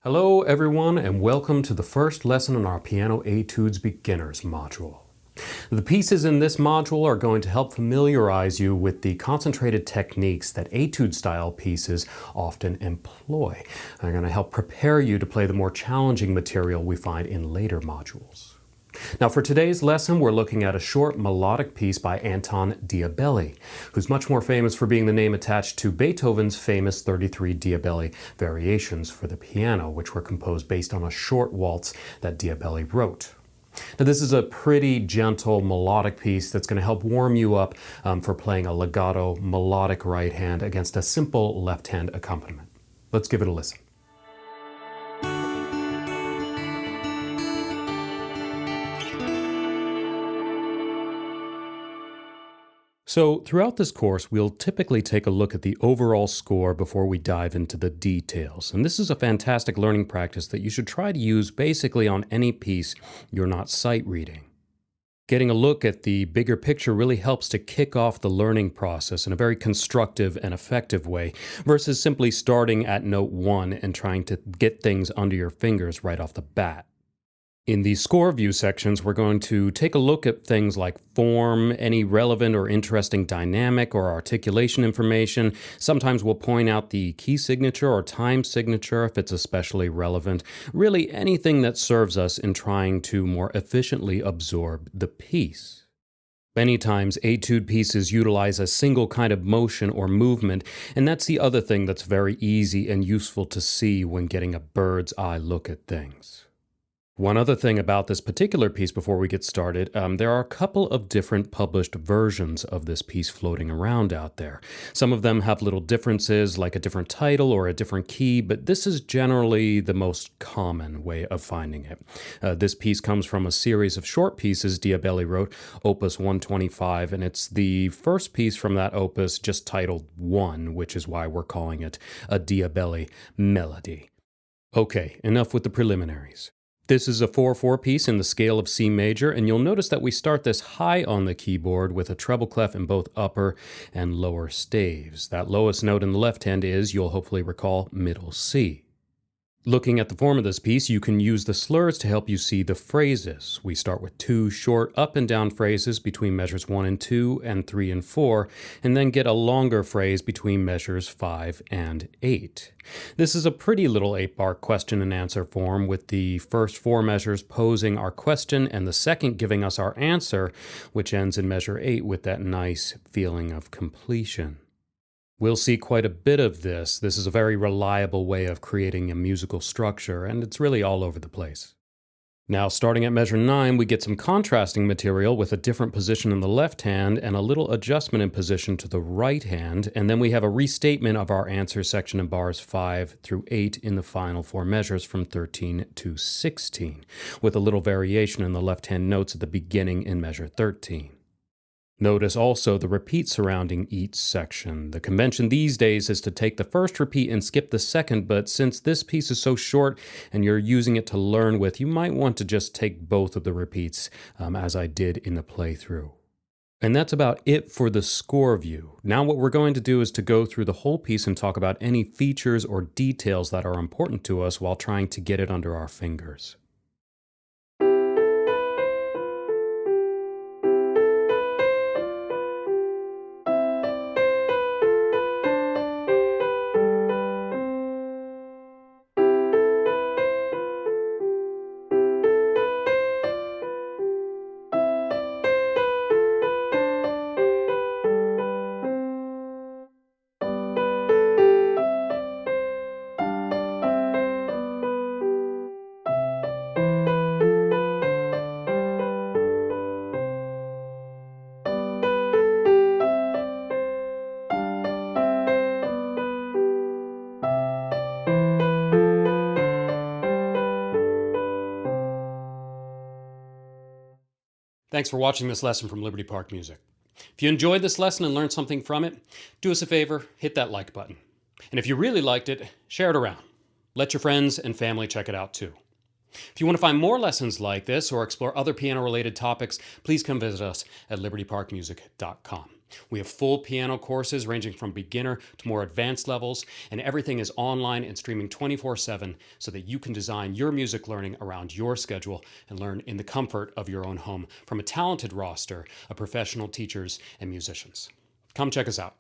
Hello everyone and welcome to the first lesson in our Piano Etudes Beginners module. The pieces in this module are going to help familiarize you with the concentrated techniques that etude-style pieces often employ. They're going to help prepare you to play the more challenging material we find in later modules. Now for today's lesson, we're looking at a short melodic piece by Anton Diabelli, who's much more famous for being the name attached to Beethoven's famous 33 Diabelli Variations for the piano, which were composed based on a short waltz that Diabelli wrote. Now this is a pretty gentle melodic piece that's going to help warm you up for playing a legato melodic right hand against a simple left hand accompaniment. Let's give it a listen. So throughout this course, we'll typically take a look at the overall score before we dive into the details. And this is a fantastic learning practice that you should try to use basically on any piece you're not sight reading. Getting a look at the bigger picture really helps to kick off the learning process in a very constructive and effective way, versus simply starting at note 1 and trying to get things under your fingers right off the bat. In the score view sections, we're going to take a look at things like form, any relevant or interesting dynamic or articulation information. Sometimes we'll point out the key signature or time signature if it's especially relevant. Really anything that serves us in trying to more efficiently absorb the piece. Many times, etude pieces utilize a single kind of motion or movement, and that's the other thing that's very easy and useful to see when getting a bird's eye look at things. One other thing about this particular piece before we get started, there are a couple of different published versions of this piece floating around out there. Some of them have little differences, like a different title or a different key, but this is generally the most common way of finding it. This piece comes from a series of short pieces Diabelli wrote, Opus 125, and it's the first piece from that opus just titled 1, which is why we're calling it a Diabelli melody. Okay, enough with the preliminaries. This is a 4/4 piece in the scale of C major, and you'll notice that we start this high on the keyboard with a treble clef in both upper and lower staves. That lowest note in the left hand is, you'll hopefully recall, middle C. Looking at the form of this piece, you can use the slurs to help you see the phrases. We start with 2 short up and down phrases between measures 1 and 2 and 3 and 4, and then get a longer phrase between measures 5 and 8. This is a pretty little 8-bar question and answer form, with the first 4 measures posing our question and the second giving us our answer, which ends in measure 8 with that nice feeling of completion. We'll see quite a bit of this. This is a very reliable way of creating a musical structure, and it's really all over the place. Now, starting at measure 9, we get some contrasting material with a different position in the left hand and a little adjustment in position to the right hand, and then we have a restatement of our answer section in bars 5 through 8 in the final 4 measures from 13 to 16, with a little variation in the left-hand notes at the beginning in measure 13. Notice also the repeat surrounding each section. The convention these days is to take the first repeat and skip the second, but since this piece is so short and you're using it to learn with, you might want to just take both of the repeats, as I did in the playthrough. And that's about it for the score view. Now what we're going to do is to go through the whole piece and talk about any features or details that are important to us while trying to get it under our fingers. Thanks for watching this lesson from Liberty Park Music. If you enjoyed this lesson and learned something from it, do us a favor, hit that like button. And if you really liked it, share it around. Let your friends and family check it out too. If you want to find more lessons like this or explore other piano-related topics, please come visit us at libertyparkmusic.com. We have full piano courses ranging from beginner to more advanced levels, and everything is online and streaming 24/7 so that you can design your music learning around your schedule and learn in the comfort of your own home from a talented roster of professional teachers and musicians. Come check us out.